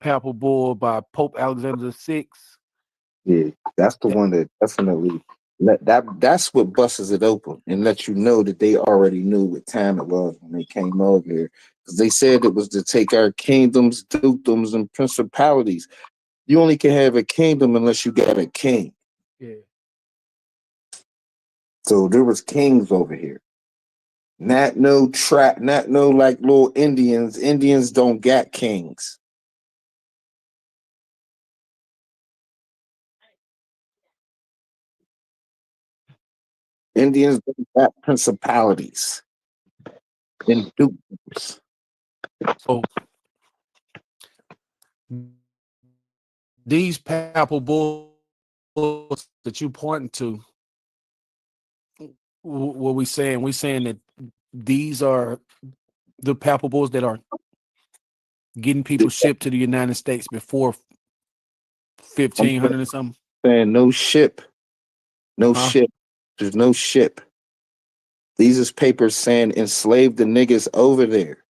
papal bull by Pope Alexander the Sixth. Yeah, that's the one that definitely that's what busts it open and lets you know that they already knew what time it was when they came over here. Because they said it was to take our kingdoms, dukedoms, and principalities. You only can have a kingdom unless you got a king. Yeah. So there was kings over here. Not no like little Indians. Indians don't got kings. Indians don't got principalities and dukedoms. So these papal bulls that you pointing to, what we saying? We saying that these are the papal bulls that are getting people shipped to the United States before I'm 1500 or something. saying no ship, no Huh? ship. There's no ship. These is papers saying enslave the niggas over there.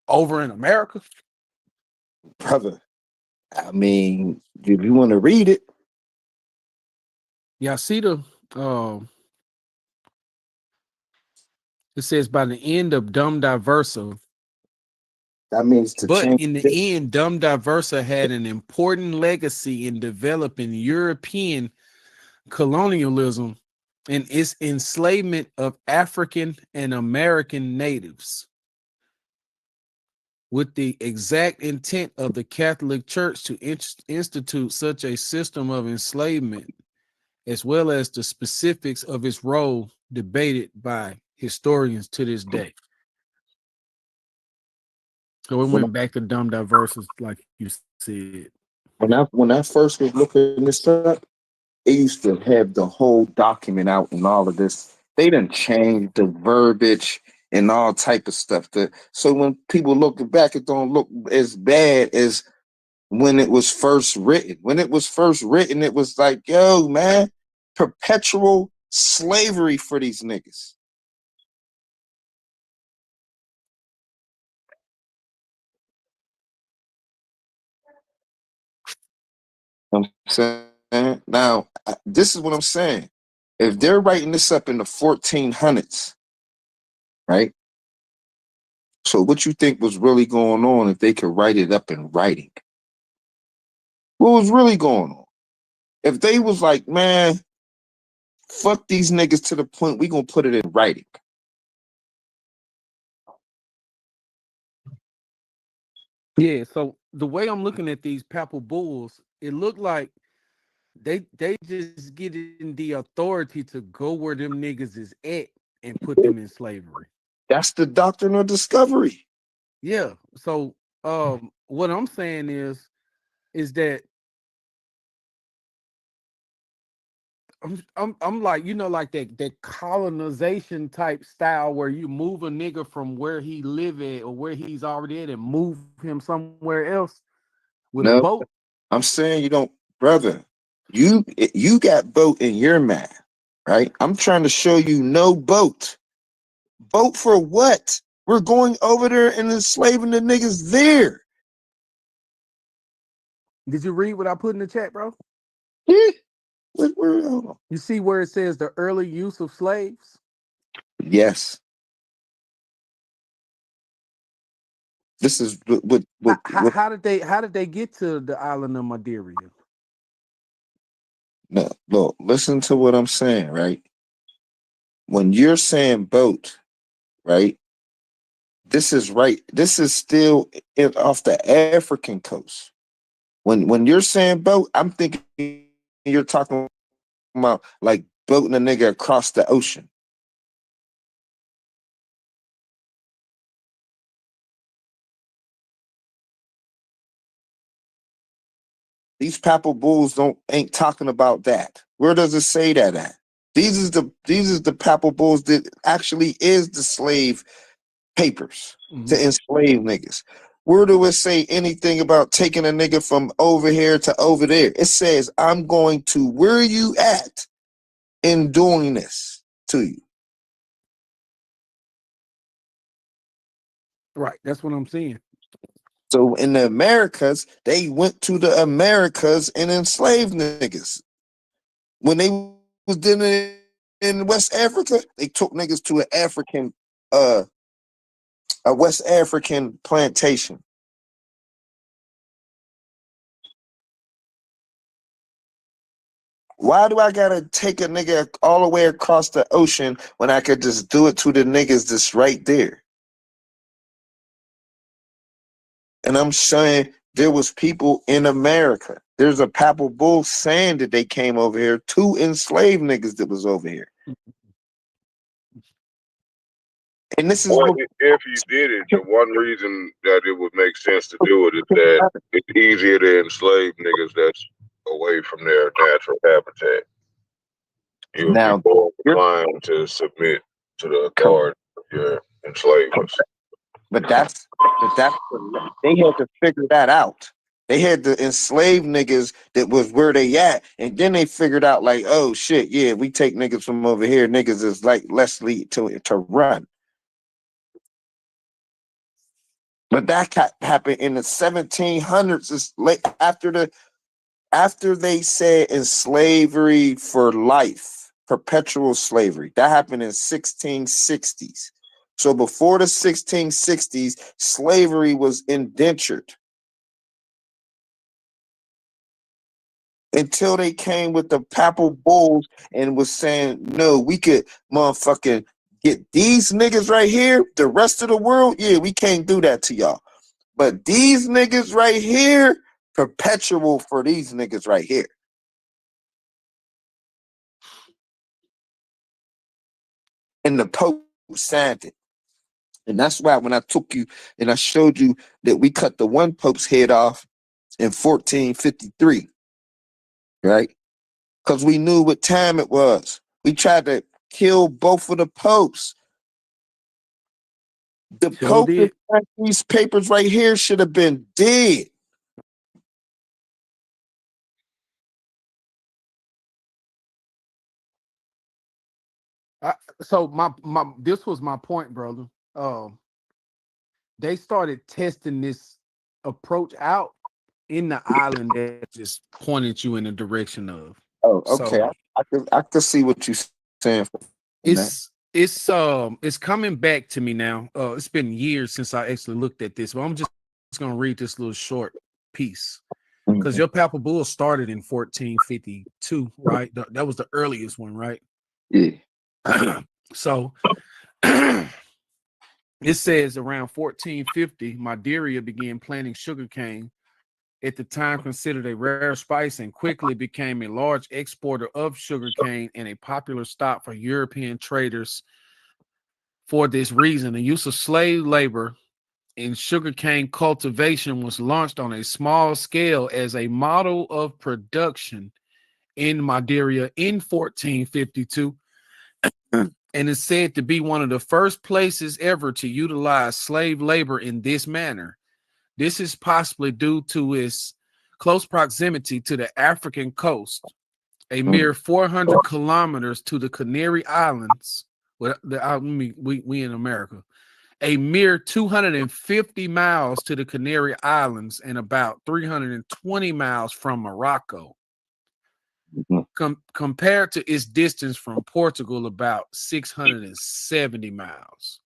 Over in America. Brother. I mean, if you want to read it, Yeah, I see the it says by the end of Dum Diversa. that means to But change in the it. end, Dum Diversa had an important legacy in developing European colonialism and its enslavement of African and American natives, with the exact intent of the Catholic Church to institute such a system of enslavement, as well as the specifics of its role, debated by historians to this day. So we When I, went back to dumb diverses, like you said. when I first was looking this up, it used to have the whole document out and all of this. They didn't change the verbiage and all type of stuff. So when people look back, it don't look as bad as when it was first written. When it was first written, it was like, yo, man, perpetual slavery for these niggas. You know what I'm saying? Now, this is what I'm saying. If they're writing this up in the 1400s, right? So what you think was really going on if they could write it up in writing? What was really going on? If they was like, man, fuck these niggas to the point we gonna put it in writing. Yeah, so the way I'm looking at these papal bulls, it looked like they just getting the authority to go where them niggas is at and put them in slavery. That's the doctrine of discovery. Yeah. So what I'm saying is that I'm like, like that colonization type style where you move a nigga from where he live at or where he's already at and move him somewhere else with a No, boat. I'm saying you don't, brother. You got boat in your mind, right? I'm trying to show you no boat. Boat for what? We're going over there and enslaving the niggas there. Did you read what I put in the chat, bro? Yeah. Hold on. You see where it says the early use of slaves? Yes. This is How did they get to the island of Madeira? no, look, listen to what I'm saying, right? When you're saying boat, right? This is right. This is still off the African coast. When you're saying boat, I'm thinking you're talking about like boating a nigga across the ocean. These papal bulls don't ain't talking about that. Where does it say that at? These is the papal bulls that actually is the slave papers Mm-hmm. to enslave niggas. Where do it say anything about taking a nigga from over here to over there? It says, I'm going to where you at in doing this to you. Right. That's what I'm saying. So in the Americas, they went to the Americas and enslaved niggas. When they was in West Africa, they took niggas to uh, a West African plantation. Why do I gotta take a nigga all the way across the ocean when I could just do it to the niggas that's right there? And I'm saying there was people in America. There's a Papal Bull saying that they came over here, two enslaved niggas that was over here. And this is Well, what if you did it, the one reason that it would make sense to do it is that it's easier to enslave niggas that's away from their natural habitat. You would be now more you're inclined to submit to the correct. authority of your enslavers. But that's they had to figure that out. They had to enslave niggas that was where they at, and then they figured out like, oh shit, yeah, we take niggas from over here. Niggas is like less lead to run. But that happened in the 1700s. It's late after they said in slavery for life, perpetual slavery. That happened in 1660s. So before the 1660s, slavery was indentured until they came with the papal bulls and was saying, no, we could motherfucking get these niggas right here. The rest of the world, yeah, we can't do that to y'all. But these niggas right here, perpetual for these niggas right here. And the Pope signed it. And that's why when I took you and I showed you that we cut the one Pope's head off in 1453, right? Because we knew what time it was. We tried to kill both of the popes. The Sure Pope that did. signed these papers right here should have been dead. I, so my this was my point, brother. Um, they started testing this approach out in the island that just pointed you in the direction of. Oh, okay. So I could see what you're saying from that. it's coming back to me now. It's been years since I actually looked at this, but I'm just gonna read this little short piece because your Mhm. Papa Bull started in 1452, right? That was the earliest one, right? Yeah. So it says around 1450, Madeira began planting sugarcane, at the time considered a rare spice, and quickly became a large exporter of sugarcane and a popular stop for European traders. For this reason, the use of slave labor in sugarcane cultivation was launched on a small scale as a model of production in Madeira in 1452, and is said to be one of the first places ever to utilize slave labor in this manner. This is possibly due to its close proximity to the African coast, a mere 400 kilometers to the Canary Islands. Well, we in America, a mere 250 miles to the Canary Islands, and about 320 miles from Morocco. Mhm. Compared to its distance from Portugal, about 670 miles.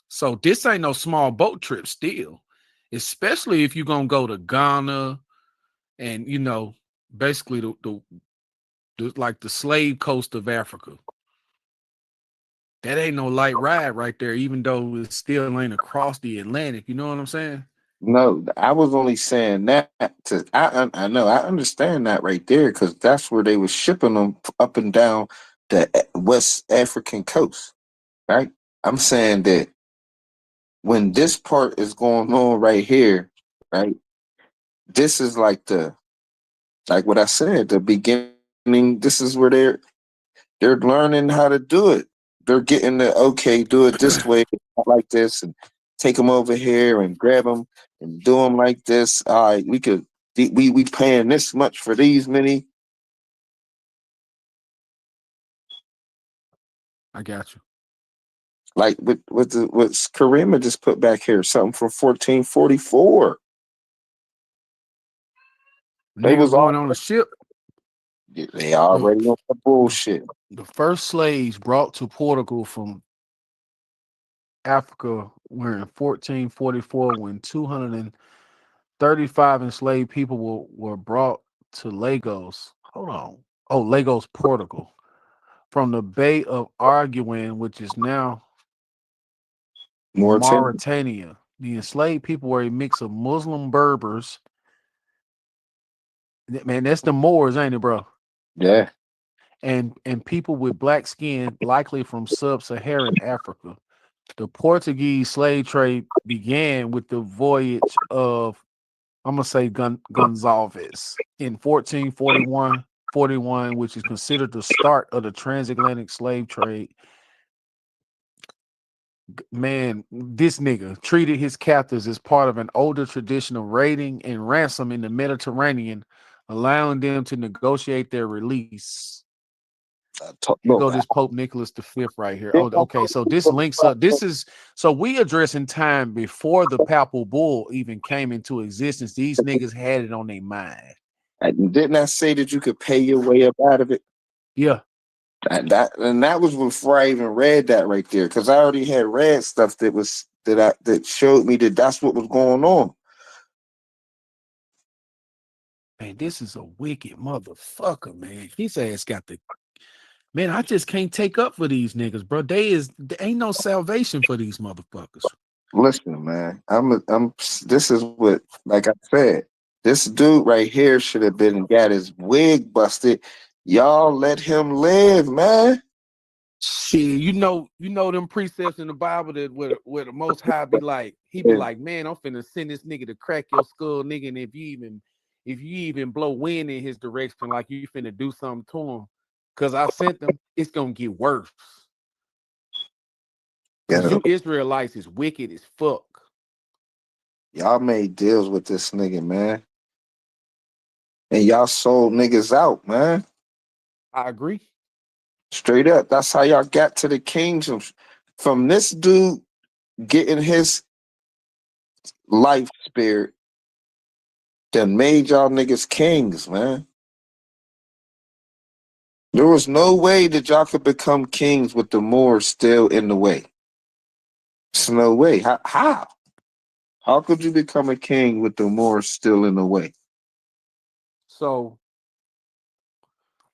So this ain't no small boat trip still, especially if you're gonna go to Ghana and basically the like the slave coast of Africa. That ain't no light ride right there, even though it still ain't across the Atlantic. You know what I'm saying? No, I was only saying that to I know I understand that right there because that's where they were shipping them up and down the West African coast, right? I'm saying that when this part is going on right here, right? This is like what I said, the beginning. This is where they're learning how to do it. They're getting the okay, do it this way, not like this, and take them over here and grab them and do them like this. All right, we paying this much for these many. I got you. Like what Karima just put back here, something from 1444. They Niggas was going all on a ship. they The, already on the the bullshit. the first slaves brought to Portugal from Africa were in 1444 when 235 enslaved people were brought to Lagos. Hold on. Oh, Lagos, Portugal, from the Bay of Arguin, which is now Mauritania. Mauritania. The enslaved people were a mix of Muslim Berbers. Man, that's the Moors, ain't it, bro? Yeah. And people with black skin, likely from sub-Saharan Africa. The Portuguese slave trade began with the voyage of, I'm gonna say, Gonzalez in 1441, which is considered the start of the transatlantic slave trade. Man, this nigga treated his captors as part of an older tradition of raiding and ransom in the Mediterranean, allowing them to negotiate their release. Here Look, go this Pope Nicholas V right here. Oh, okay. So this links up. This is so we addressing time before the papal bull even came into existence. These niggas had it on their mind. didn't I say that you could pay your way up out of it? Yeah. That was before I even read that right there, because I already had read stuff that showed me that that's what was going on. Man, this is a wicked motherfucker, man. His ass got the man. I just can't take up for these niggas, bro. There ain't no salvation for these motherfuckers. Listen, man, I'm. This is what, like I said, this dude right here should have been got his wig busted. Y'all let him live, man. Shit, you know them precepts in the Bible that where the Most High be like, he be like, man, I'm finna send this nigga to crack your skull, nigga, and if you even blow wind in his direction, like you finna do something to him, cause I sent them, it's gonna get worse. Cause Yeah, you Israelites is wicked as fuck. y'all made deals with this nigga, man, and y'all sold niggas out, man. I agree. Straight up, that's how y'all got to the kingdom. From this dude getting his life spirit that made y'all niggas kings, man. There was no way that y'all could become kings with the Moors still in the way. There's no way. How? How could you become a king with the Moors still in the way? So,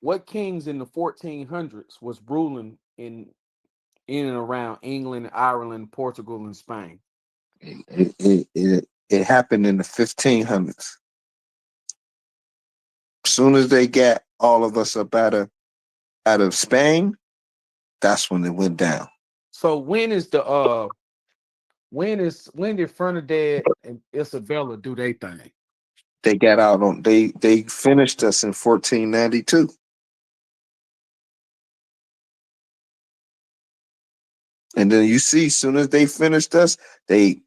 what kings in the 1400s was ruling in and around England, Ireland, Portugal, and Spain? It happened in the 1500s. As soon as they got all of us up out of Spain, that's when it went down. So when did Fernandez and Isabella do their thing? They got out on they finished us in 1492. And then you see, as soon as they finished us, they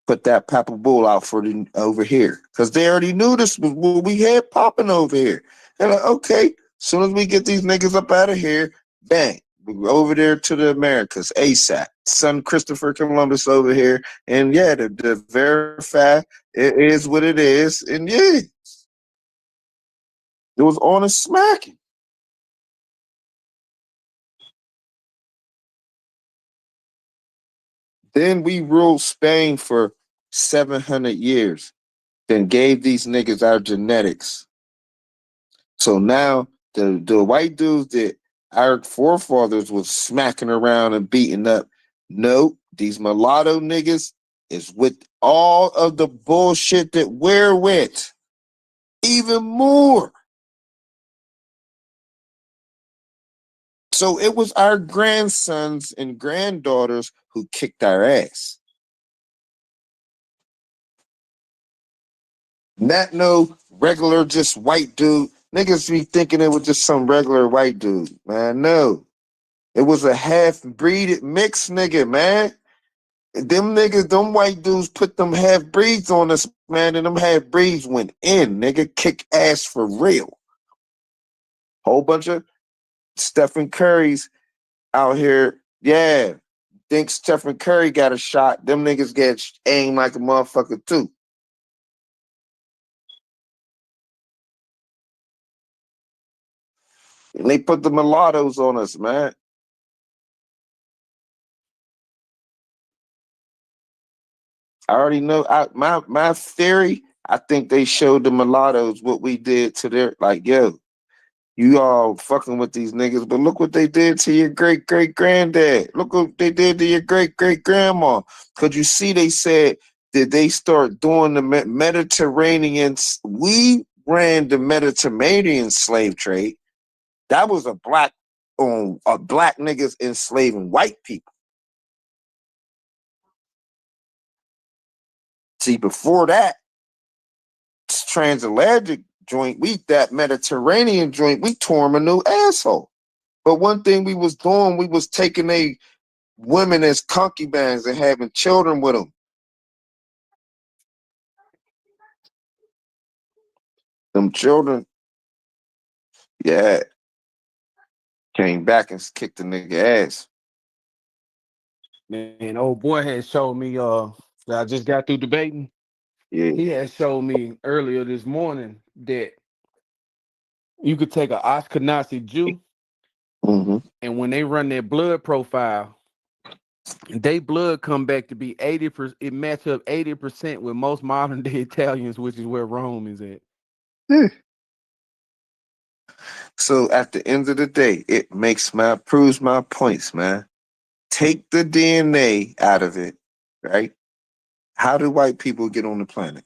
put that Papa Bull out for the over here, because they already knew this was what we had popping over here. They're like, okay, as soon as we get these niggas up out of here, bang, we go over there to the Americas ASAP. Son Christopher Columbus over here, and yeah, the verify it is what it is, and yeah, it was on a smacking. Then we ruled Spain for 700 years. Then gave these niggas our genetics. So now the white dudes that our forefathers was smacking around and beating up, nope, these mulatto niggas is with all of the bullshit that we're with. Even more. So it was our grandsons and granddaughters who kicked our ass. Not no regular just white dude. Niggas be thinking it was just some regular white dude. Man, no. It was a half-breeded mixed nigga, man. Them niggas, them white dudes put them half-breeds on us, man, and them half-breeds went in, nigga. Kick ass for real. Whole bunch of Stephen Curry's out here, yeah. think Stephen Curry got a shot, them niggas get aimed like a motherfucker too. And they put the mulattoes on us, man. I already know. My theory. I think they showed the mulattoes what we did to their like, yo, you all fucking with these niggas, but look what they did to your great great granddad. Look what they did to your great great grandma. Could you see? They said did they start doing the Mediterranean? We ran the Mediterranean slave trade. That was a black niggas enslaving white people. See, before that, transatlantic joint, that Mediterranean joint, we tore him a new asshole. But one thing we was doing, we was taking they women as concubines and having children with them. Them children, yeah, came back and kicked the nigga ass. Man, old boy had showed me that I just got through debating. Yeah. He had showed me earlier this morning that you could take an Ashkenazi Jew, Mm-hmm. and when they run their blood profile, they blood come back to be 80%. It match up 80% with most modern day Italians, which is where Rome is at. Yeah. So at the end of the day, it proves my points, man. Take the DNA out of it, right? How do white people get on the planet?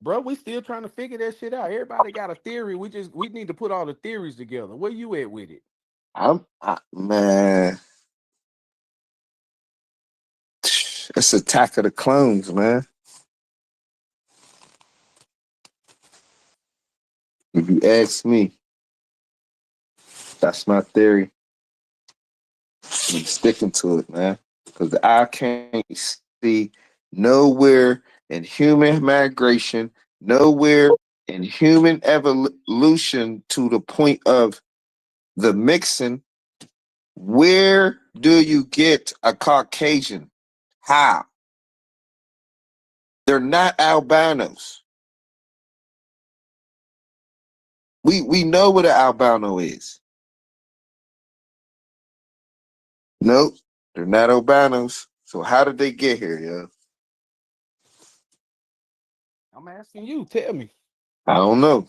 Bro, we still trying to figure that shit out. Everybody got a theory. We need to put all the theories together. Where you at with it? Man, it's Attack of the Clones, man. If you ask me, that's my theory. I'm sticking to it, man. Because I can't see nowhere in human migration, nowhere in human evolution to the point of the mixing. Where do you get a Caucasian? How? They're not albinos. We know what an albino is. Nope, they're not albinos. So how did they get here, yo? I'm asking you. Tell me. I don't know.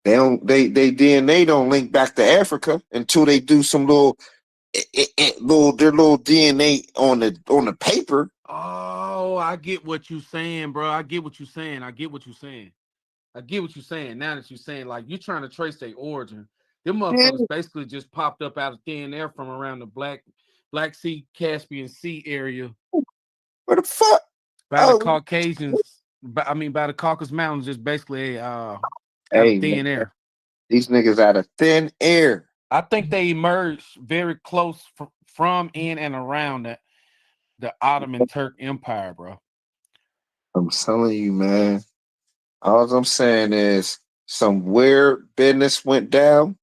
They DNA don't link back to Africa until they do some their little DNA on the paper. Oh, I get what you saying, bro. I get what you saying. I get what you saying. I get what you're saying. Now that you're saying, like, you're trying to trace their origin. Them Yeah. motherfuckers basically just popped up out of thin air from around the Black Sea, Caspian Sea area Where the fuck? by the Oh, Caucasians. By the Caucasus Mountains, just basically out of hey man, thin air. these niggas out of thin air. I think they emerged very close from, in, and around the Ottoman Turk Empire, bro. I'm telling you, man. All I'm saying is some weird business went down.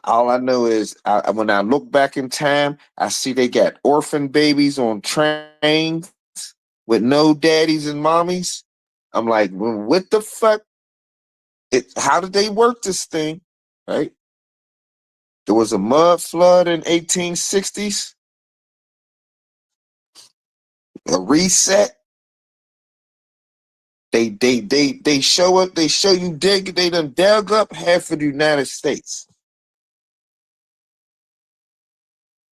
All I know is when I look back in time, I see they got orphan babies on trains with no daddies and mommies. I'm like, well, what the fuck? How did they work this thing? Right? There was a mud flood in 1860s, a reset. They show up, they show you they done dug up half of the United States.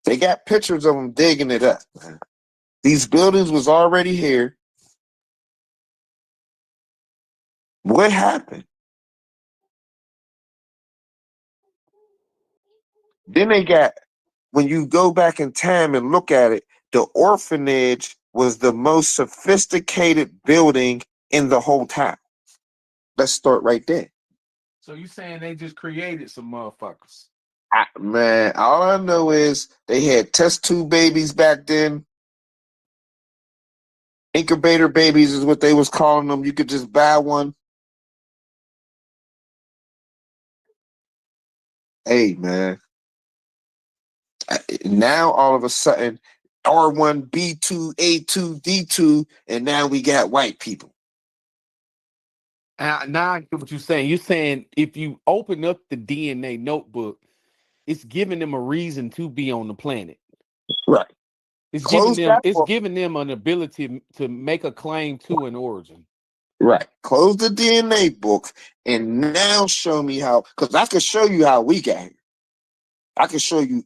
They got pictures of them digging it up. These buildings was already here. What happened? Then they got, when you go back in time and look at it, the orphanage was the most sophisticated building in the whole town. Let's start right there. So you saying they just created some motherfuckers? Man, all I know is they had test tube babies back then. Incubator babies is what they was calling them. You could just buy one. Hey, man. Now all of a sudden, R1, B2, A2, D2, and now we got white people. Now I get what you're saying. You're saying if you open up the DNA notebook, it's giving them a reason to be on the planet. Right. Close that It's book. giving them an ability to make a claim to an origin. Right. Close the DNA book and now show me how, because I can show you how we got here. I can show you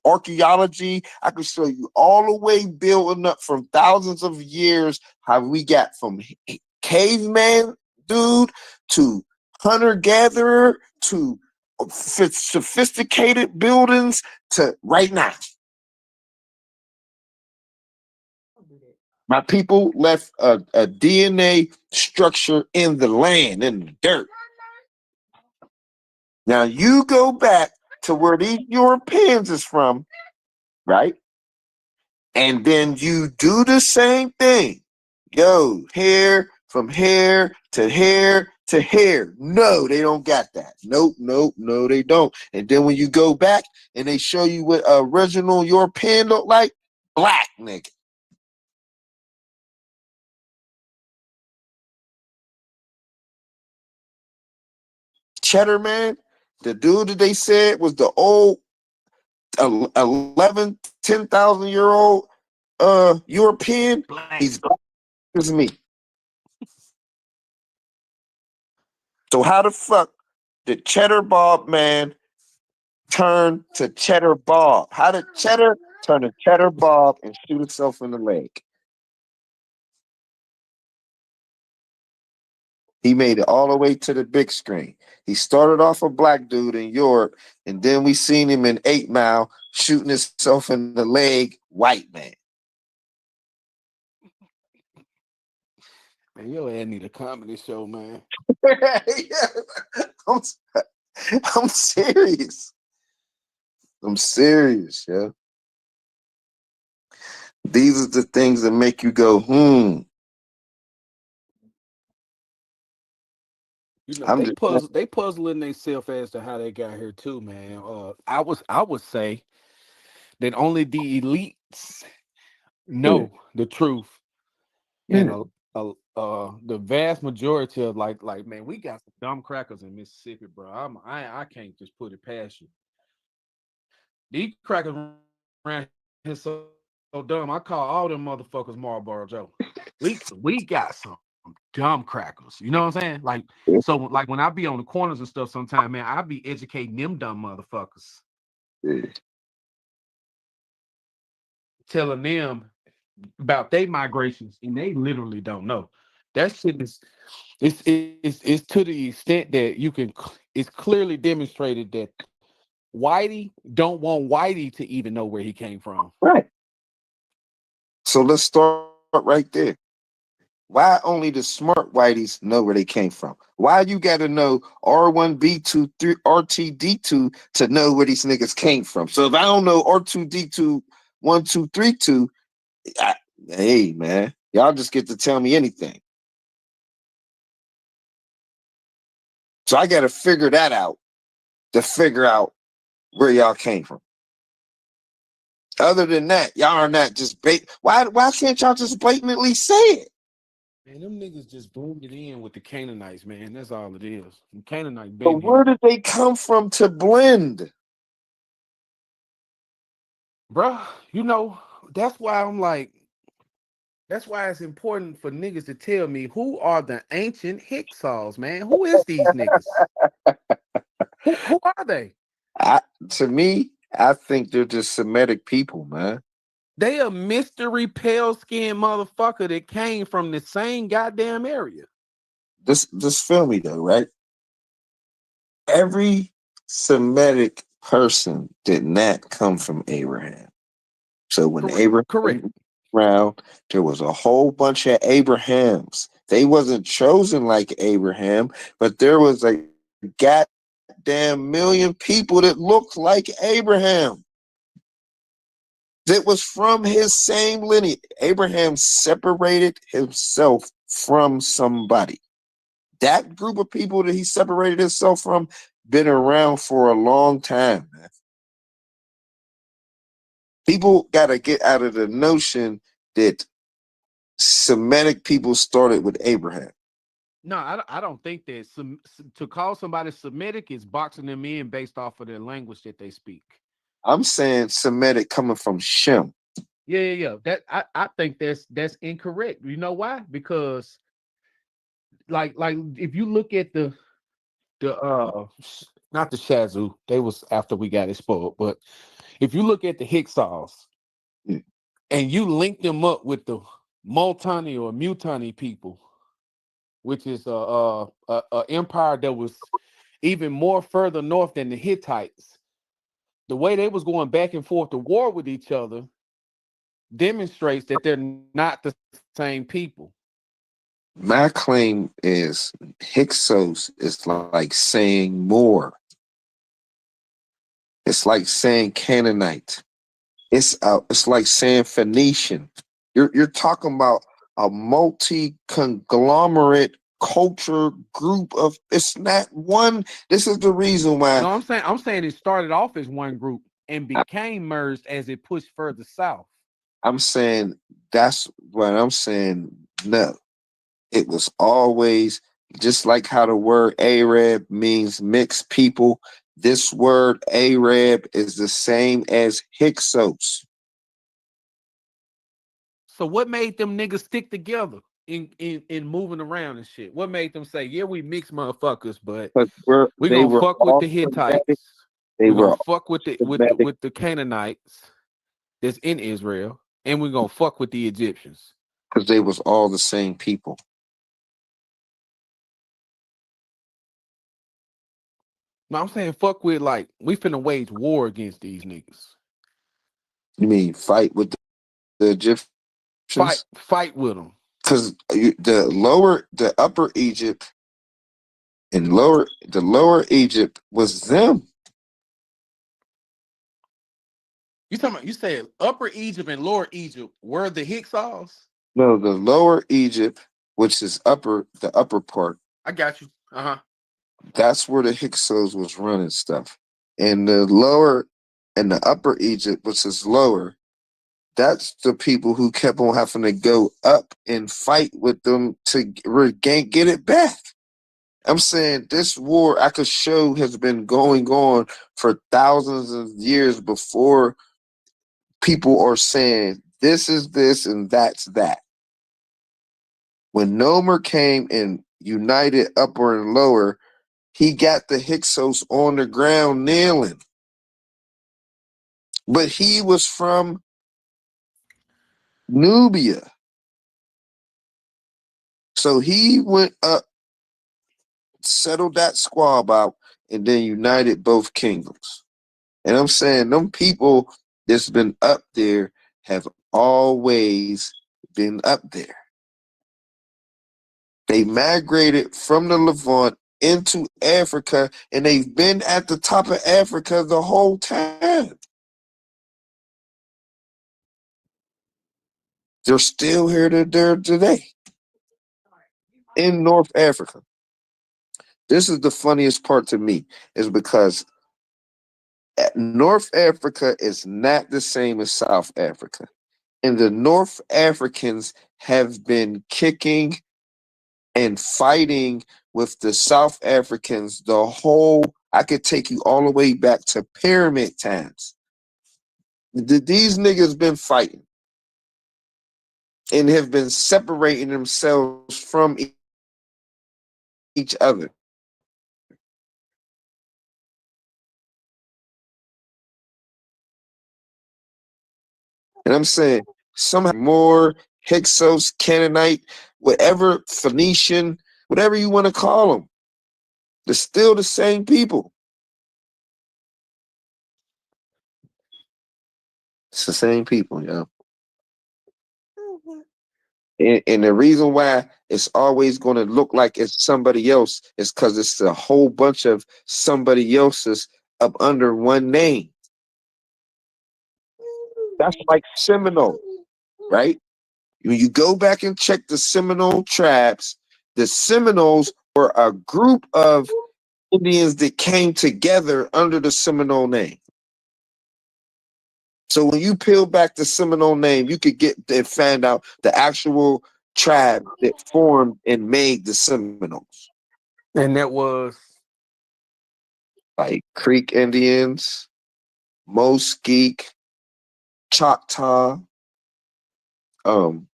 archaeology. I can show you all the way building up from thousands of years how we got from caveman dude to hunter gatherer to sophisticated buildings to right now. My people left a DNA structure in the land, in the dirt. Now you go back to where these Europeans is from, right? And then you do the same thing. Yo, hair from hair to hair to hair. No, they don't got that. Nope, nope, no, they don't. And then when you go back and they show you what original European look like, black nigga. Cheddar man, the dude that they said was the old 11, 10,000 year old European, Black. he's black as me. So how the fuck did Cheddar Bob man turn to Cheddar Bob? How did Cheddar turn to Cheddar Bob and shoot himself in the leg? He made it all the way to the big screen. He started off a black dude in Europe, and then we seen him in 8 Mile shooting himself in the leg, white man. Man, your ass need a comedy show, man. Yeah, I'm, I'm serious. I'm serious, yeah. These are the things that make you go, You know, I'm just they puzzling themselves as to how they got here too, man. I would say that only the elites yeah, know the truth, and yeah. the vast majority of like man, we got some dumb crackers in Mississippi, bro. I can't just put it past you. These crackers ran here so dumb. I call all them motherfuckers Marlboro Joe. We got some dumb crackers. You know what I'm saying? Like so, like when I be on the corners and stuff, sometimes man, I be educating them dumb motherfuckers, Yeah. telling them about their migrations, and they literally don't know. That shit is it's to the extent that you can. It's clearly demonstrated that Whitey don't want Whitey to even know where he came from. Right. So let's start right there. Why only the smart whiteys know where they came from? Why you got to know R1, B2, 3, RTD2 to know where these niggas came from? So if I don't know R2D2, 1232, hey man, y'all just get to tell me anything. So I got to figure that out to figure out where y'all came from. Other than that, y'all are not just bait. Why can't y'all just blatantly say it? Man, them niggas just bloomed it in with the Canaanites, man. That's all it is. The Canaanite But been where here. did they come from to blend? Bruh, you know, that's why I'm like, that's why it's important for niggas to tell me who are the ancient Hyksos, man. Who is these niggas? Who are they? I, to me, I think they're just Semitic people, man. They a mystery pale skinned motherfucker that came from the same goddamn area. This feel me though, right? Every Semitic person did not come from Abraham. So when Abraham Correct. was around, there was a whole bunch of Abrahams. They wasn't chosen like Abraham, but there was a goddamn million people that looked like Abraham. That was from his same lineage. Abraham separated himself from somebody. That group of people that he separated himself from been around for a long time, man. People got to get out of the notion that Semitic people started with Abraham. No, I don't think that to call somebody Semitic is boxing them in based off of their language that they speak. I'm saying Semitic coming from Shem. Yeah. That I think that's incorrect. You know why? Because like if you look at the not the Shazoo, they was after we got it spoiled, but if you look at the Hyksos Yeah. and you link them up with the Multani or Mutani people, which is a empire that was even more further north than the Hittites, the way they was going back and forth to war with each other demonstrates that they're not the same people. My claim is Hyksos is like saying more. It's like saying Canaanite. It's like saying Phoenician. You're talking about a multi conglomerate culture group of. It's not one. This is the reason why No, I'm saying it started off as one group and became merged as it pushed further south. I'm saying that's what I'm saying. No, it was always just like how the word Arab means mixed people. This word Arab is the same as Hyksos. So what made them niggas stick together in moving around and shit? What made them say, yeah, we mixed motherfuckers, but But we're they gonna were fuck with all the Semitic. Hittites, They we're gonna were fuck with the Semitic with the Canaanites that's in Israel, and we're gonna fuck with the Egyptians. because they was all the same people. No, I'm saying fuck with like we finna wage war against these niggas. You mean fight with the Egyptians? Fight with them. Because the upper Egypt and the lower Egypt was them. You said Upper Egypt and Lower Egypt were the Hyksos? No, the lower Egypt, which is the upper part, I got you. Uh-huh. that's where the Hyksos was running stuff. And the lower and the upper Egypt, which is lower, that's the people who kept on having to go up and fight with them to get it back. I'm saying this war I could show has been going on for thousands of years before people are saying this is this and that's that. When Nomer came and united upper and lower, he got the Hyksos on the ground kneeling. But he was from Nubia. So he went up, settled that squab out, and then united both kingdoms. And I'm saying them people that's been up there have always been up there. They migrated from the Levant into Africa, and they've been at the top of Africa the whole time. They're still here there today in North Africa. This is the funniest part to me, is because North Africa is not the same as South Africa. And the North Africans have been kicking and fighting with the South Africans I could take you all the way back to pyramid times. These niggas been fighting and have been separating themselves from each other. And I'm saying somehow more Hyksos, Canaanite, whatever, Phoenician, whatever you want to call them, they're still the same people. It's the same people, yo. And the reason why it's always going to look like it's somebody else is because it's a whole bunch of somebody else's up under one name. That's like Seminole, right? When you go back and check the Seminole tribes, the Seminoles were a group of Indians that came together under the Seminole name. So when you peel back the Seminole name, you could get and find out the actual tribe that formed and made the Seminoles, And that was like Creek Indians, Muskeek, Choctaw, um,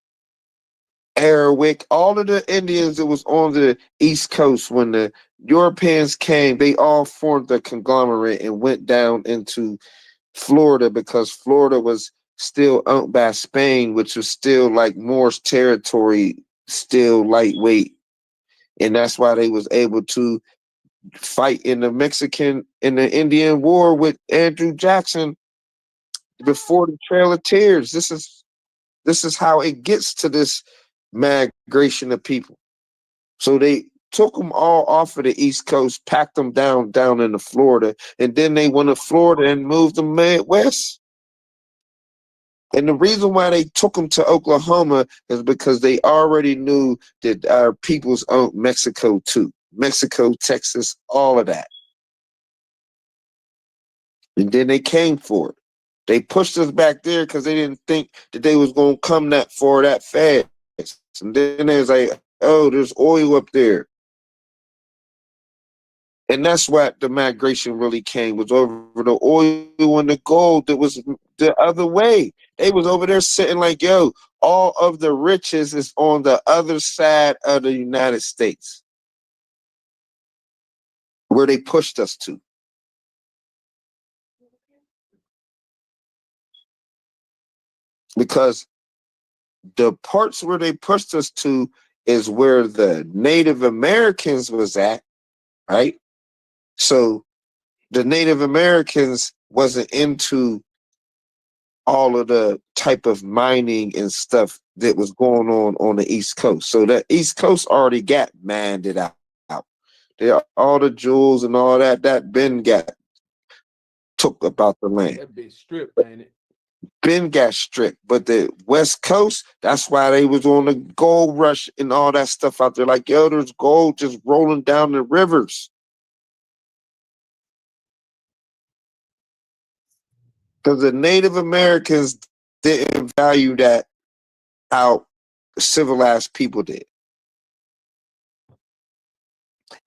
Arawak, all of the Indians that was on the East Coast when the Europeans came, they all formed a conglomerate and went down into Florida because Florida was still owned by Spain, which was still like Moorish territory, still lightweight. And that's why they was able to fight in the Indian War with Andrew Jackson before the Trail of Tears. This is how it gets to this migration of people. So they took them all off of the East Coast, packed them down into Florida, and then they went to Florida and moved them west. And the reason why they took them to Oklahoma is because they already knew that our peoples owned Mexico too. Mexico, Texas, all of that. And then they came for it. They pushed us back there because they didn't think that they was gonna come that far that fast. And then they was like, oh, there's oil up there. And that's what the migration really came, was over the oil and the gold that was the other way. They was over there sitting like, yo, all of the riches is on the other side of the United States, where they pushed us to. Because the parts where they pushed us to is where the Native Americans was at, right? So the Native Americans wasn't into all of the type of mining and stuff that was going on the East Coast. So the East Coast already got mined it out. There, all the jewels and all that Ben got took about the land. that bitch stripped, ain't it? Ben got stripped, but the West Coast, that's why they was on the gold rush and all that stuff out there. Like, yo, there's gold just rolling down the rivers. Because the Native Americans didn't value that how civilized people did.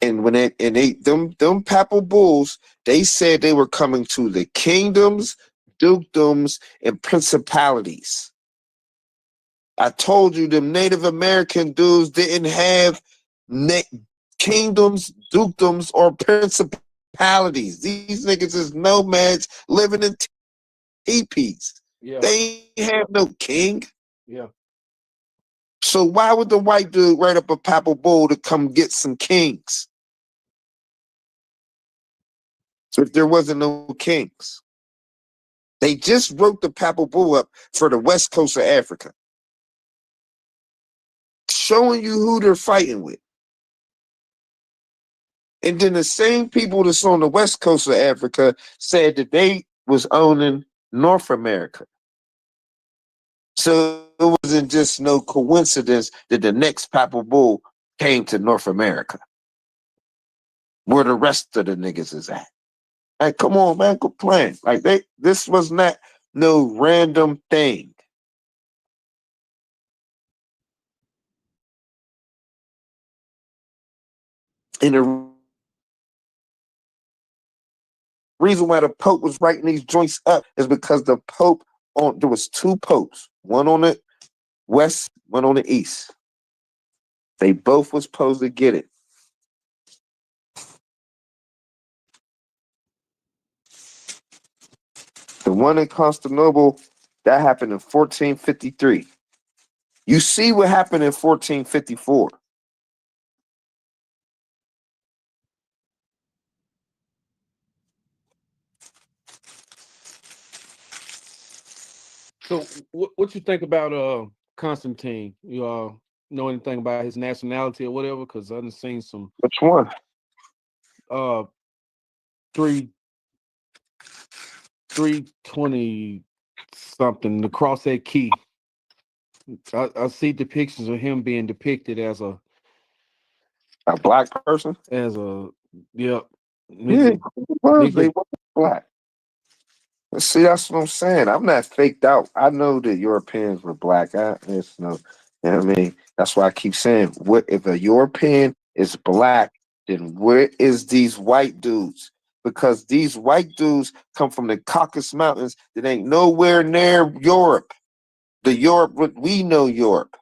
And when them papal bulls, they said they were coming to the kingdoms, dukedoms, and principalities. I told you them Native American dudes didn't have kingdoms, dukedoms, or principalities. These niggas is nomads living in teepees. Yeah, They ain't have no king. yeah. So why would the white dude write up a papal bull to come get some kings if there wasn't no kings? They just wrote the papal bull up for the west coast of Africa, showing you who they're fighting with. And then the same people that's on the west coast of Africa said that they was owning North America. So it wasn't just no coincidence that the next papal bull came to North America, where the rest of the niggas is at. Like, come on, man, quit playing. Like this was not no random thing. And the reason why the Pope was writing these joints up is because the Pope there was two popes, one on the west, one on the east. They both was supposed to get it. The one in Constantinople, that happened in 1453. You see what happened in 1454. So, what you think about Constantine? You know anything about his nationality or whatever? Because I've seen some Which one? uh three 320 something across that key. I see depictions of him being depicted A black person? as a yep Yeah, nigga it was. They nigga were black. See, that's what I'm saying. I'm not faked out. I know that Europeans were black. It's no, you know what I mean? That's why I keep saying, what if a European is black, then where is these white dudes? Because these white dudes come from the Caucasus Mountains that ain't nowhere near Europe. The Europe, what we know Europe.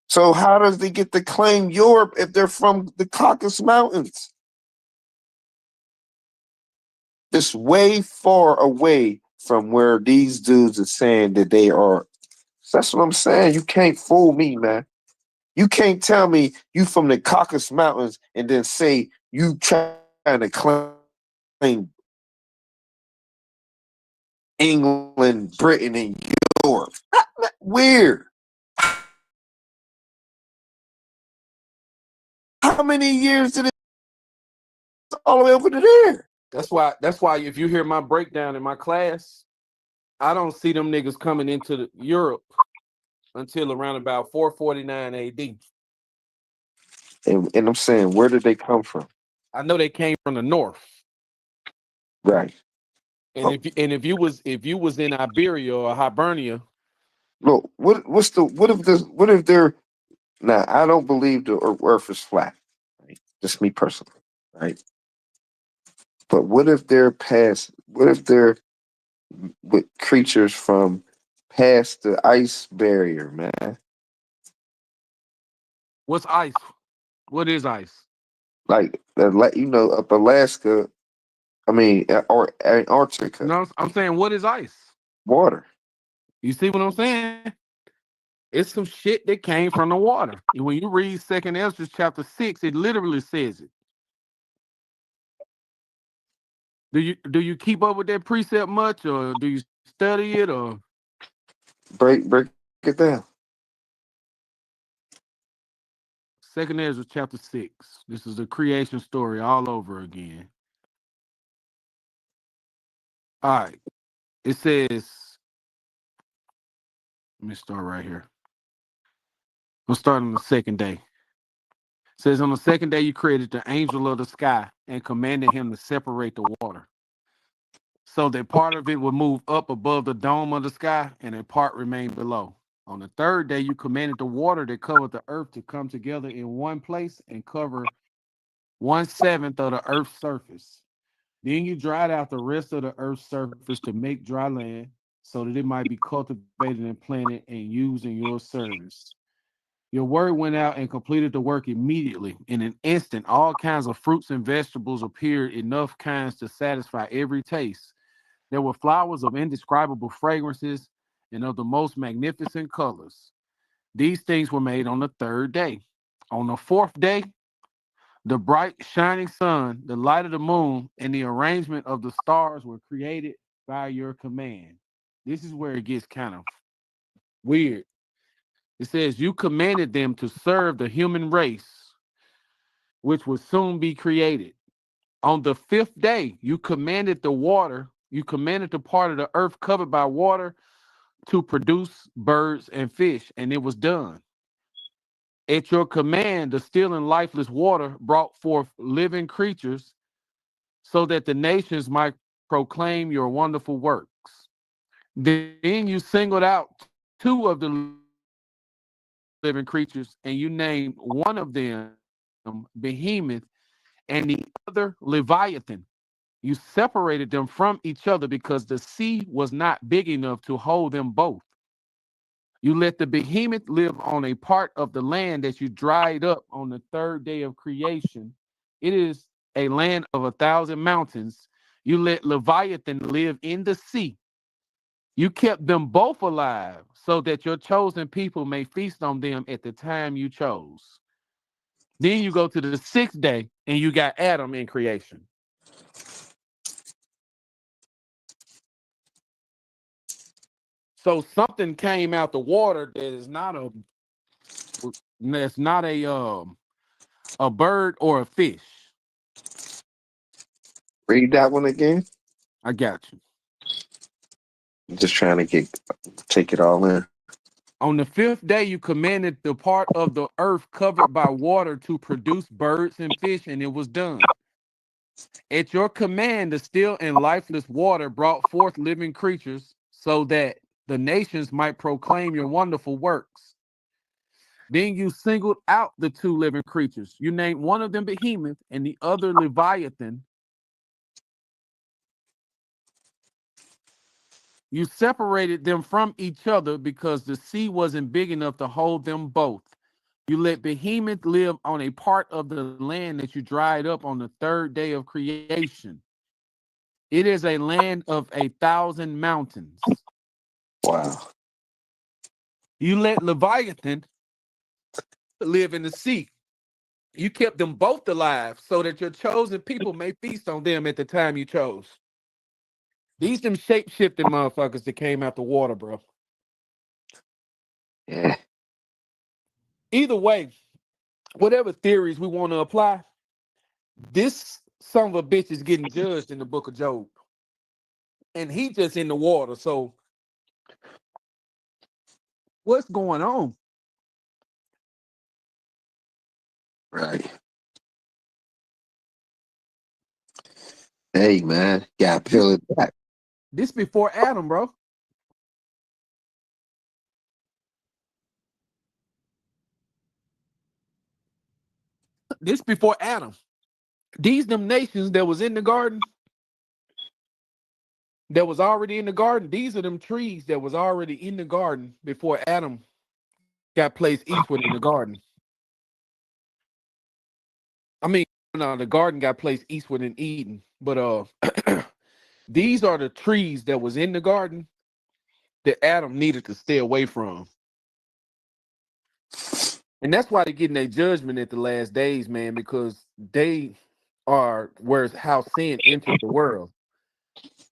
So how does they get to claim Europe if they're from the Caucasus Mountains? It's way far away from where these dudes are saying that they are. That's what I'm saying. You can't fool me, man. You can't tell me you from the Caucasus Mountains and then say you trying to claim England, Britain, and Europe. Weird. How many years did it all the way over to there? That's why if you hear my breakdown in my class, I don't see them niggas coming into Europe until around about 449 AD. And I'm saying, where did they come from? I know they came from the north. Right. And Oh, if you was in Iberia or Hibernia, look, what if they're now I don't believe the earth is flat. Right? Just me personally, right? But what if they're with creatures from past the ice barrier, man? what's ice? What is ice? Like up Alaska, I mean, or Antarctica, No, I'm saying what is ice? water. You see what I'm saying? It's some shit that came from the water. When you read Second Ezra chapter 6, it literally says it. Do you keep up with that precept much, or do you study it, or Break it down. Second Ezra chapter 6? This is a creation story all over again. All right. It says, let me start right here. We'll start on the second day. It says, on the second day you created the angel of the sky and commanded him to separate the water, so that part of it would move up above the dome of the sky and a part remain below. On the third day, you commanded the water that covered the earth to come together in one place and cover 1/7 of the earth's surface. Then you dried out the rest of the earth's surface to make dry land, so that it might be cultivated and planted and used in your service. Your word went out and completed the work immediately. In an instant, all kinds of fruits and vegetables appeared, enough kinds to satisfy every taste. There were flowers of indescribable fragrances and of the most magnificent colors. These things were made on the third day. On the fourth day, the bright, shining sun, the light of the moon, and the arrangement of the stars were created by your command. This is where it gets kind of weird. It says, you commanded them to serve the human race, which would soon be created. On the fifth day, you commanded the part of the earth covered by water to produce birds and fish, and it was done. At your command, the still and lifeless water brought forth living creatures so that the nations might proclaim your wonderful works. Then you singled out two of the living creatures and you named one of them Behemoth and the other Leviathan. You separated them from each other because the sea was not big enough to hold them both. You let the behemoth live on a part of the land that you dried up on the third day of creation. It is a land of 1,000 mountains. You let Leviathan live in the sea. You kept them both alive so that your chosen people may feast on them at the time you chose. Then you go to the sixth day and you got Adam in creation. So something came out the water that is not a bird or a fish. Read that one again. I got you. I'm just trying to take it all in. On the fifth day, you commanded the part of the earth covered by water to produce birds and fish, and it was done. At your command, the still and lifeless water brought forth living creatures, so that the nations might proclaim your wonderful works. Then you singled out the two living creatures. You named one of them Behemoth and the other Leviathan. You separated them from each other because the sea wasn't big enough to hold them both. You let Behemoth live on a part of the land that you dried up on the third day of creation. It is a land of 1,000 mountains. Wow. You let Leviathan live in the sea. You kept them both alive so that your chosen people may feast on them at the time you chose. These them shape shifting motherfuckers that came out the water, bro. Yeah. Either way, whatever theories we want to apply, this son of a bitch is getting judged in the book of Job. And he just in the water. So what's going on? Right. Hey man, gotta This peel it back. this before Adam, bro. This before Adam. These them nations that was in the garden, that was already in the garden. These are them trees that was already in the garden before Adam got placed eastward in the garden. I mean, no, the garden got placed eastward in Eden. But these are the trees that was in the garden that Adam needed to stay away from. And that's why they're getting their judgment at the last days, man, because they are where how sin entered the world.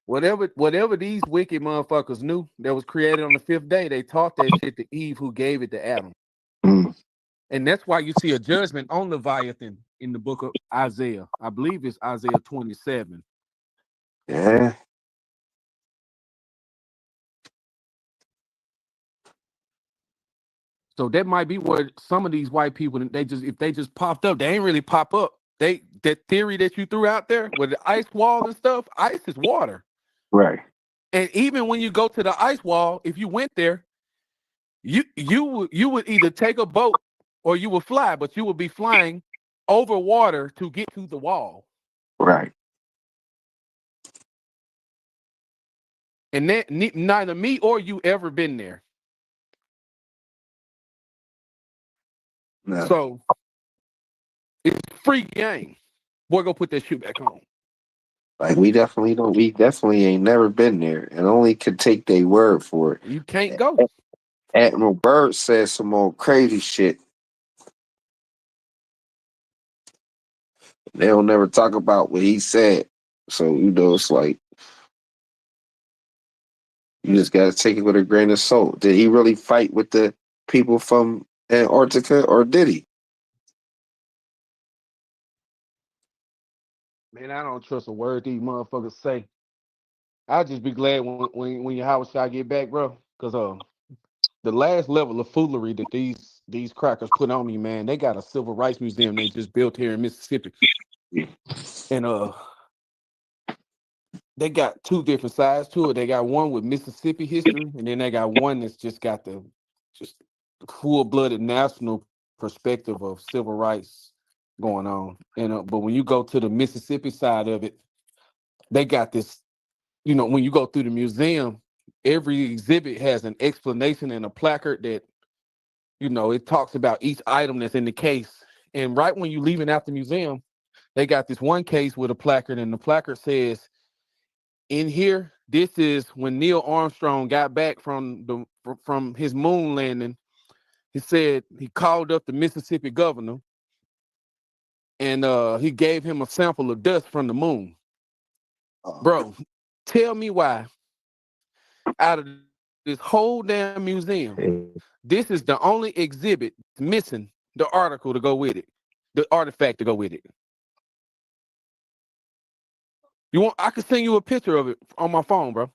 Whatever these wicked motherfuckers knew that was created on the fifth day, they taught that shit to Eve, who gave it to Adam. Mm. And that's why you see a judgment on Leviathan in the book of Isaiah. I believe it's Isaiah 27. Yeah. So that might be where some of these white people, they just, if they just popped up, they ain't really pop up. They, that theory that you threw out there with the ice wall and stuff, ice is water. Right. And even when you go to the ice wall, if you went there, you would either take a boat or you would fly, but you would be flying over water to get to the wall. Right. And that neither me or you ever been there. No. So it's free game. Boy, go put that shoe back on. Like we definitely don't. We definitely ain't never been there, and only could take their word for You can't it. go. Admiral Byrd said some old crazy shit. They don't never talk about what he said. So it's like you just gotta take it with a grain of salt. Did he really fight with the people from Antarctica, or did he? Man, I don't trust a word these motherfuckers say. I'll just be glad when your house shot get back, bro. Cause the last level of foolery that these crackers put on me, man, they got a civil rights museum they just built here in Mississippi. And they got two different sides to it. They got one with Mississippi history, and then they got one that's just got the just full-blooded national perspective of civil rights going on. And but when you go to the Mississippi side of it, they got this. You know, when you go through the museum, every exhibit has an explanation and a placard that it talks about each item that's in the case. And right when you leaving out the museum, they got this one case with a placard, and the placard says, in here, this is when Neil Armstrong got back from his moon landing. He said he called up the Mississippi governor and he gave him a sample of dust from the moon. Bro, tell me why out of this whole damn museum, this is the only exhibit missing the article to go with it, the artifact to go with it. You want? I can send you a picture of it on my phone, bro.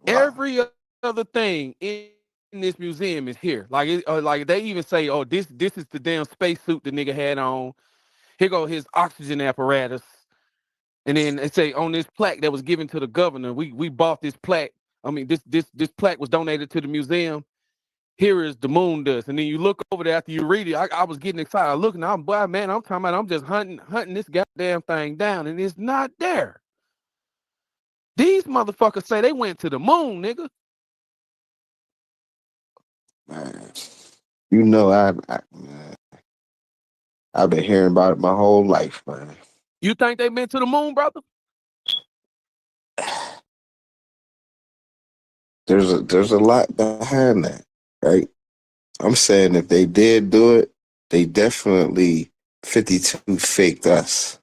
Wow. Every other thing in this museum is here. Like they even say, "Oh, this is the damn spacesuit the nigga had on. Here go his oxygen apparatus. And then they say on this plaque that was given to the governor, we bought this plaque. I mean, this plaque was donated to the museum. Here is the moon dust. And then you look over there after you read it. I was getting excited. Looking, I'm boy, man, I'm talking about I'm just hunting this goddamn thing down, and it's not there. These motherfuckers say they went to the moon, nigga. Man, you know, man, I've been hearing about it my whole life, man. You think they been to the moon, brother? There's a lot behind that, right? I'm saying if they did do it, they definitely 52 faked us,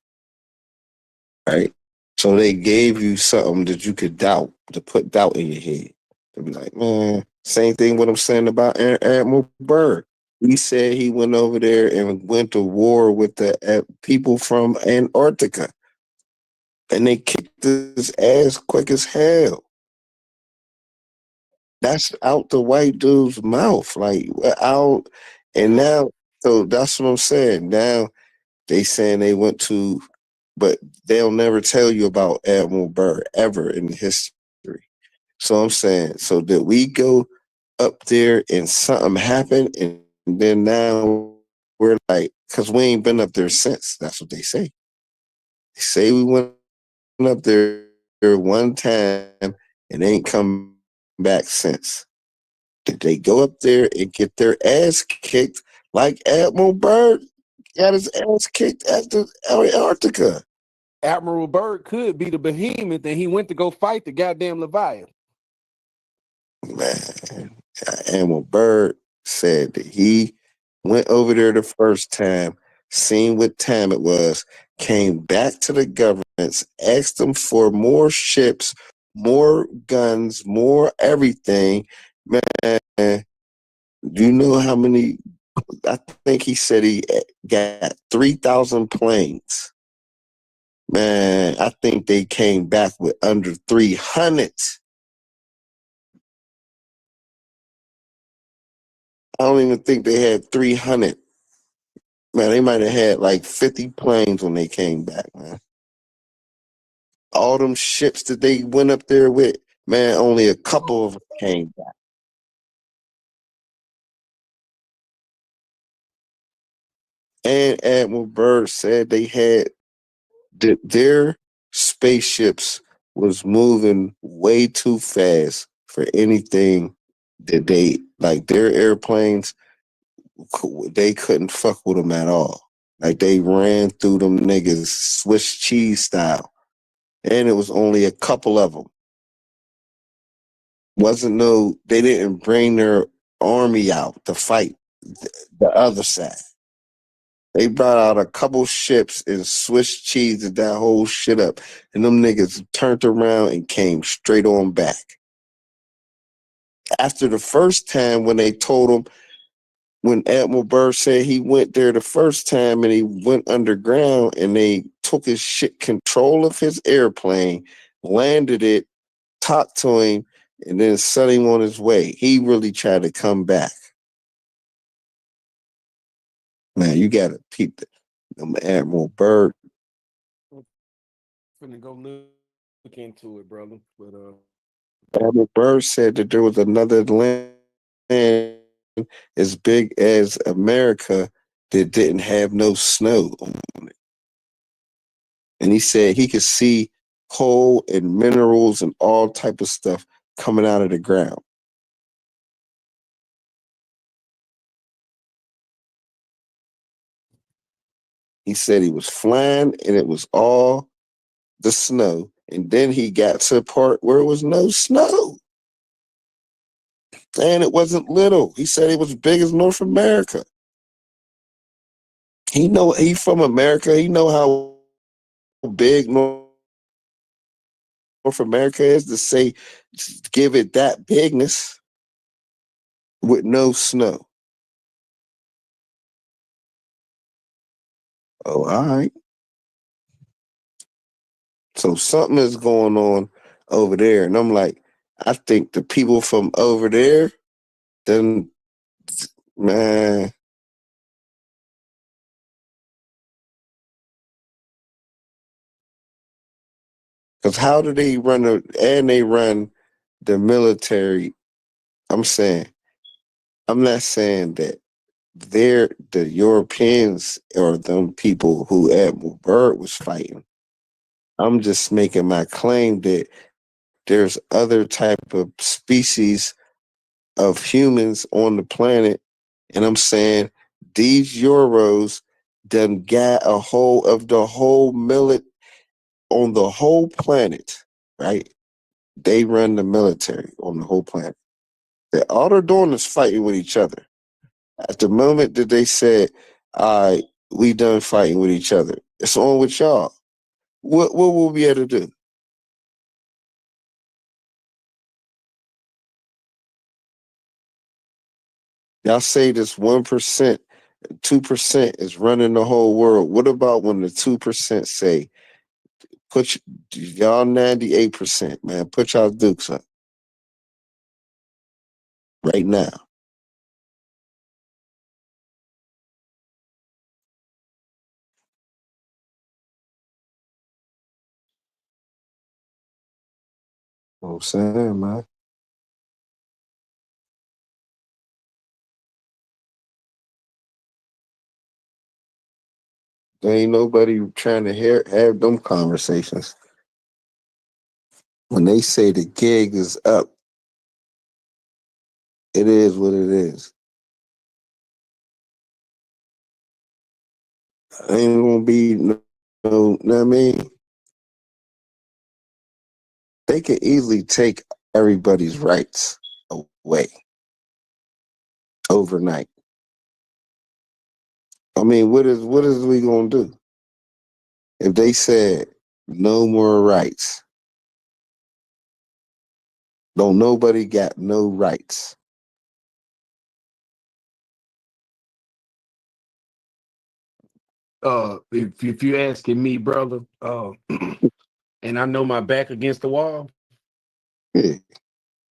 right? So they gave you something that you could doubt, to put doubt in your head. To be like, man, same thing what I'm saying about Admiral Byrd. He said he went over there and went to war with the people from Antarctica, and they kicked his ass quick as hell. That's out the white dude's mouth, like out. And now, so that's what I'm saying. Now they saying they went to, but they'll never tell you about Admiral Byrd ever in history. So I'm saying, so did we go up there and something happened, and then now we're like, because we ain't been up there since. That's what they say. They say we went up there one time and ain't come back since. Did they go up there and get their ass kicked like Admiral Byrd got his ass kicked at the Antarctica? Admiral Byrd could be the behemoth, and he went to go fight the goddamn Leviathan. Man, Admiral Byrd said that he went over there the first time, seen what time it was, came back to the governments, asked them for more ships, more guns, more everything. Man, do you know how many? I think he said he got 3,000 planes. Man, I think they came back with under 300. I don't even think they had 300. Man, they might have had like 50 planes when they came back, man. All them ships that they went up there with, man, only a couple of them came back. And Admiral Byrd said they had that their spaceships was moving way too fast for anything that they like. Their airplanes, they couldn't fuck with them at all. Like they ran through them niggas Swiss cheese style, and it was only a couple of them. Wasn't no, they didn't bring their army out to fight the other side. They brought out a couple ships and Swiss cheese that whole shit up, and them niggas turned around and came straight on back. After the first time, when they told him, when Admiral Byrd said he went there the first time and he went underground and they took his shit control of his airplane, landed it, talked to him, and then sent him on his way. He really tried to come back. Man, you gotta peep Admiral Byrd. I'm finna go look into it, brother. But Admiral Byrd said that there was another land as big as America that didn't have no snow on it. And he said he could see coal and minerals and all type of stuff coming out of the ground. He said he was flying and it was all the snow. And then he got to a part where it was no snow. And it wasn't little. He said it was big as North America. He from America. He know how big North America is to say, give it that bigness with no snow. Oh, all right. So something is going on over there. And I'm like, I think the people from over there, then, man, Because how do they run they run the military? I'm saying, I'm not saying that they're the Europeans or them people who Admiral Byrd was fighting. I'm just making my claim that there's other type of species of humans on the planet, and I'm saying these Euros done got a hold of the whole on the whole planet, right? They run the military on the whole planet. All they're doing is fighting with each other. At the moment that they said, "All right, we done fighting with each other. It's on with y'all." What will we able to do? Y'all say this 1%, 2% is running the whole world. What about when the 2% say, "Put y'all 98%, man. Put y'all dukes up right now." You know what I'm saying, man. There ain't nobody trying to have them conversations. When they say the gig is up, it is what it is. Ain't gonna be know what I mean? They could easily take everybody's rights away overnight. I mean, what is we gonna do if they said no more rights? Don't nobody got no rights. If you asking me, brother, and I know my back against the wall, Yeah.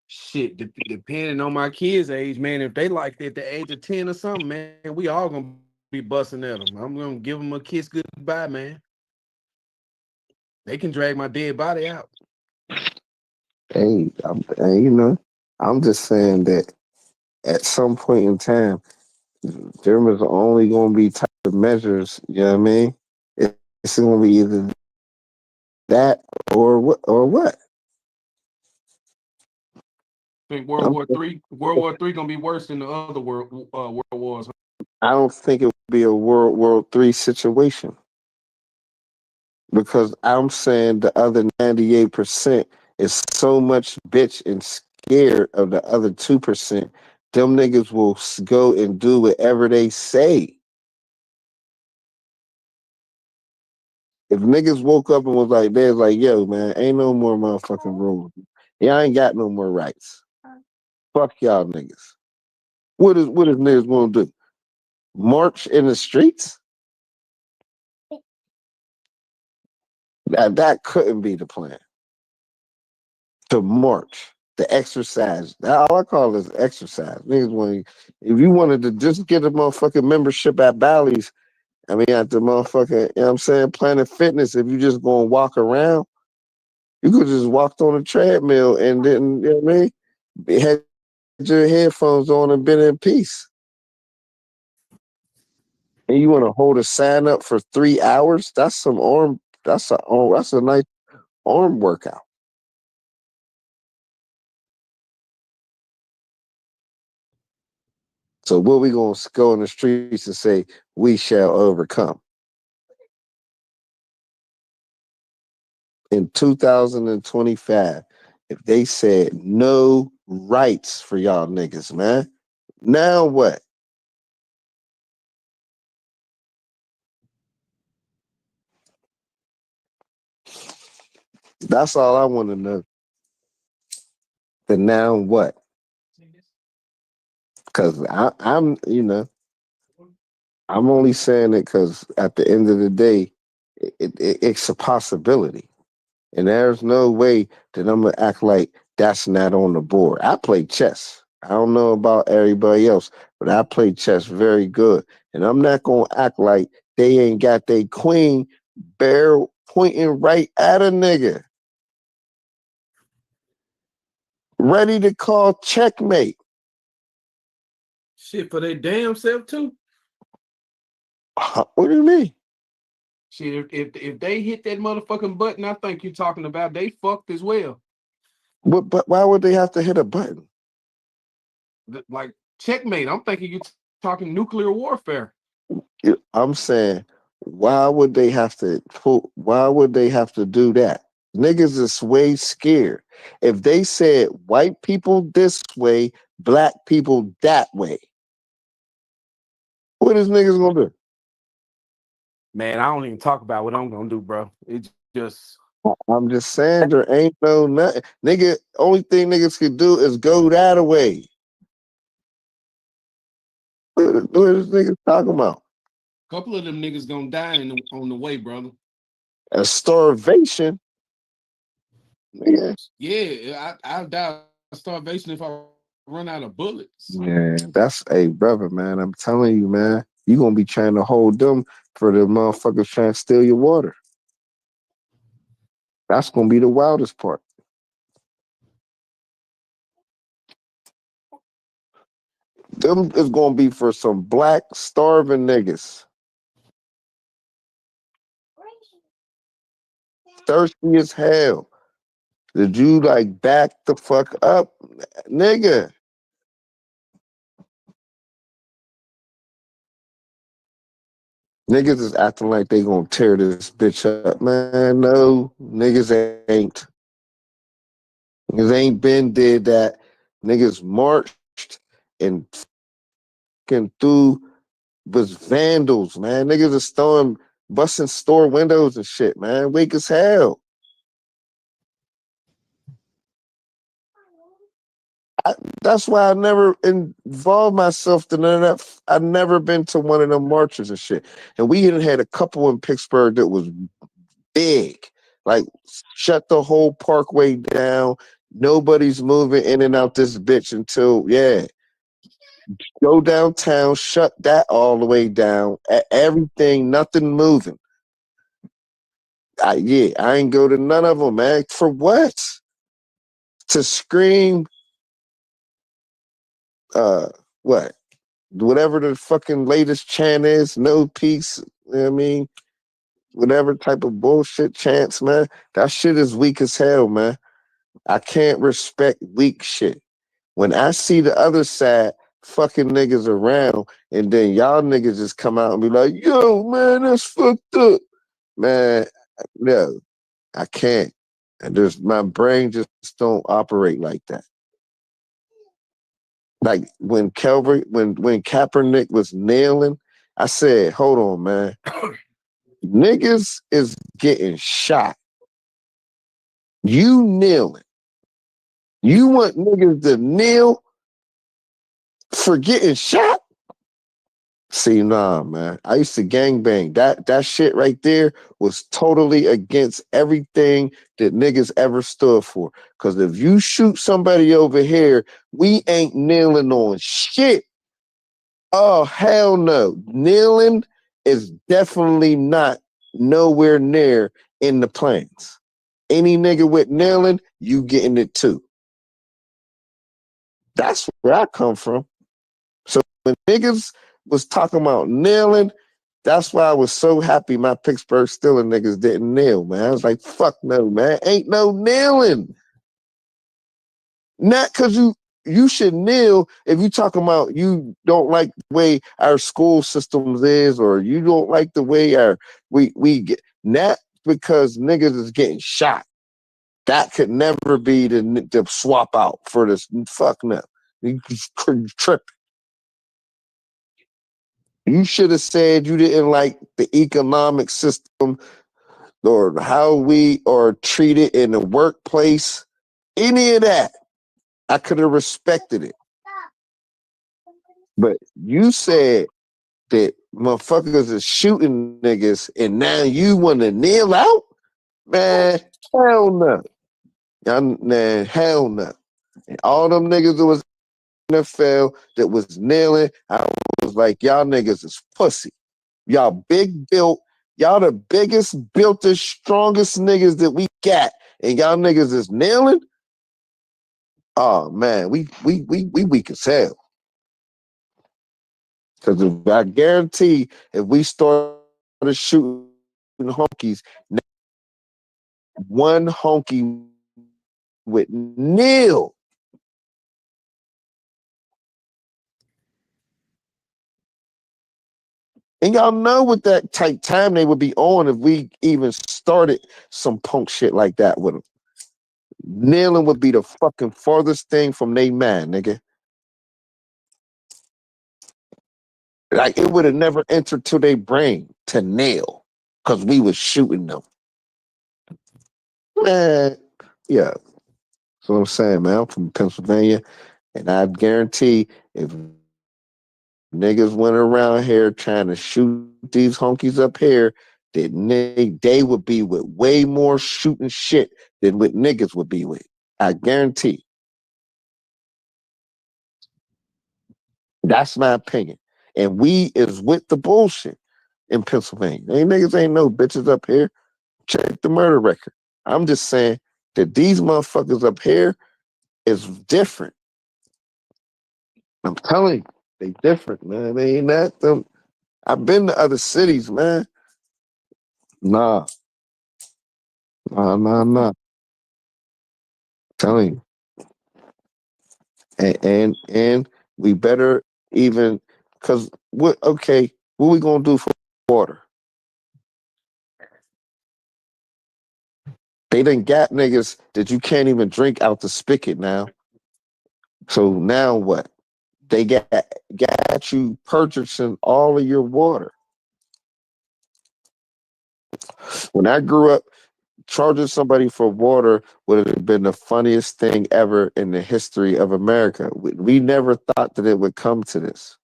shit, depending on my kids' age, man, if they like at the age of 10 or something, man, we all gonna be busting at them. I'm gonna give them a kiss goodbye, man. They can drag my dead body out. You know, I'm just saying that at some point in time, there was only going to be type of measures. You know what I mean? It's going to be either that or what. Think I'm, World War Three gonna be worse than the other world wars. I don't think it would be a World War III situation because I'm saying the other 98% is so much bitch and scared of the other 2%. Them niggas will go and do whatever they say. If niggas woke up and was like, "There's like, yo, man, ain't no more motherfucking rules. Y'all ain't got no more rights. Fuck y'all niggas." What is niggas gonna do? March in the streets? That couldn't be the plan. To march, the exercise. All I call is exercise. Niggas want, if you wanted to just get a motherfucking membership at Bally's, I mean at the motherfucking, you know what I'm saying, Planet Fitness, if you just gonna walk around, you could just walked on a treadmill and didn't, you know what I mean? Had your headphones on and been in peace. And you want to hold a sign up for 3 hours? That's some arm. That's a nice arm workout. So what we gonna go in the streets and say we shall overcome in 2025? If they said no rights for y'all niggas, man, now what? That's all I want to know. The now what? Because I'm, I'm only saying it because at the end of the day, it's a possibility. And there's no way that I'm gonna act like that's not on the board. I play chess. I don't know about everybody else, but I play chess very good. And I'm not gonna act like they ain't got their queen barrel pointing right at a nigga. ready to call checkmate. Shit for their damn self too. What do you mean? Shit, if they hit that motherfucking button, I think you're talking about, they fucked as well. But why would they have to hit a button? Like checkmate. I'm thinking you're talking nuclear warfare. I'm saying, why would they have to why would they have to do that? Niggas is way scared. If they said white people this way, black people that way, what is niggas gonna do? Man, I don't even talk about what I'm gonna do, bro. It's just I'm just saying there ain't no nothing. Nigga, only thing niggas can do is go that way. What is niggas talking about? a couple of them niggas gonna die on the way, brother. A starvation? Nigga. Yeah, I'll die of starvation if I run out of bullets. Yeah, that's a brother, man. I'm telling you, man. You gonna be trying to hold them for the motherfuckers trying to steal your water. That's gonna be the wildest part. Them is gonna be for some black starving niggas. Thirsty as hell. Did you like back the fuck up, nigga? Niggas is acting like they gonna tear this bitch up, man. No, niggas ain't. Niggas ain't been did that. Niggas marched and fucking through was vandals, man. Niggas are busting store windows and shit, man. Weak as hell. That's why I never involved myself to none of that. I've never been to one of them marches and shit. And we had a couple in Pittsburgh that was big. Like, shut the whole parkway down. Nobody's moving in and out this bitch until, yeah. Go downtown, shut that all the way down. Everything, nothing moving. I ain't go to none of them, man. For what? To scream, what? Whatever the fucking latest chant is, no peace. You know what I mean? Whatever type of bullshit chants, man. That shit is weak as hell, man. I can't respect weak shit. When I see the other side fucking niggas around, and then y'all niggas just come out and be like, yo, man, that's fucked up. Man, no, I can't. And my brain just don't operate like that. Like when Kaepernick was nailing, I said, hold on, man. Niggas is getting shot. You kneeling. You want niggas to kneel for getting shot? See, nah, man. I used to gangbang. That shit right there was totally against everything that niggas ever stood for. Cause if you shoot somebody over here, we ain't kneeling on shit. Oh, hell no. Kneeling is definitely not nowhere near in the plans. Any nigga with kneeling, you getting it too. That's where I come from. So when niggas was talking about kneeling, that's why I was so happy my Pittsburgh Steelers niggas didn't kneel, man. I was like, fuck no, man. Ain't no kneeling. Not because you should kneel if you talking about you don't like the way our school systems is, or you don't like the way we get, not because niggas is getting shot. That could never be the swap out for this. Fuck no. You tripping. You should have said you didn't like the economic system or how we are treated in the workplace. Any of that, I could have respected it. But you said that motherfuckers is shooting niggas and now you want to kneel out? Man, hell no. Man, hell no. And all them niggas that was in the NFL that was kneeling, I was like, y'all niggas is pussy. Y'all big built. Y'all the biggest, builtest, strongest niggas that we got. And y'all niggas is kneeling? Oh man, we weak as hell. Because if I guarantee if we started shooting honkies, one honky would kneel. And y'all know what that type time they would be on if we even started some punk shit like that with them. Kneeling would be the fucking farthest thing from they man, nigga. Like it would have never entered to their brain to nail because we was shooting them. Man, yeah. That's what I'm saying, man. I'm from Pennsylvania, and I guarantee if niggas went around here trying to shoot these honkies up here, that they would be with way more shooting shit than what niggas would be with. I guarantee. That's my opinion. And we is with the bullshit in Pennsylvania. Ain't niggas ain't no bitches up here. Check the murder record. I'm just saying that these motherfuckers up here is different. I'm telling you, they different, man. They ain't that them. I've been to other cities, man. Nah, nah. Telling you, and we better even because what? Okay, what we gonna do for water? They done got niggas that you can't even drink out the spigot now. So now what? They got you purchasing all of your water. When I grew up, charging somebody for water would have been the funniest thing ever in the history of America. We never thought that it would come to this,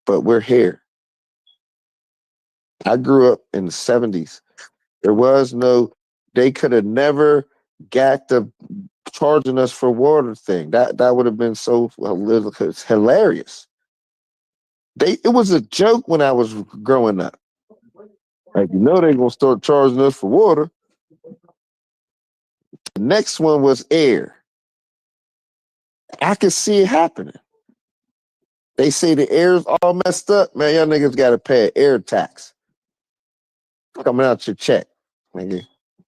but we're here. I grew up in the 70s. There was no, they could have never got the charging us for water thing. That would have been so hilarious. It was a joke when I was growing up. Like, they're gonna start charging us for water. The next one was air. I could see it happening. They say the air's all messed up, man. Y'all niggas gotta pay an air tax coming out your check, nigga,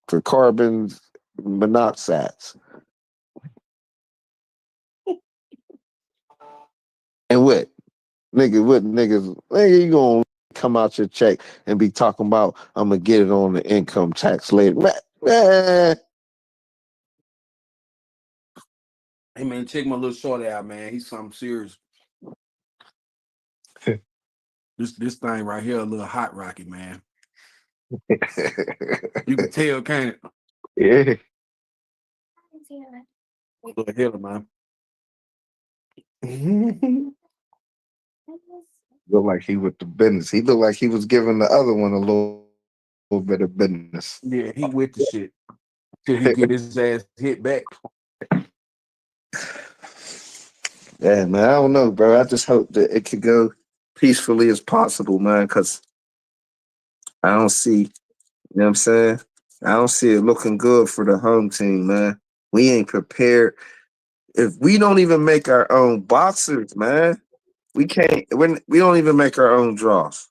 for carbon monoxides. And what nigga, you gonna come out your check and be talking about I'm gonna get it on the income tax later. Man. Hey man, check my little shorty out, man. He's something serious. This thing right here, a little hot rocket, man. You can tell, can't it? Yeah. Little hell, man. Look like he with the business. He looked like he was giving the other one a little bit of business. Yeah, he with the shit till he get his ass hit back. Yeah, man. I don't know, bro. I just hope that it could go peacefully as possible, man, because I don't see, you know what I'm saying? I don't see it looking good for the home team, man. We ain't prepared. If we don't even make our own boxers, man, we can't, we don't even make our own draws.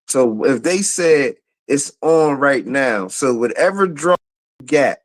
So if they said it's on right now, so whatever draw you get,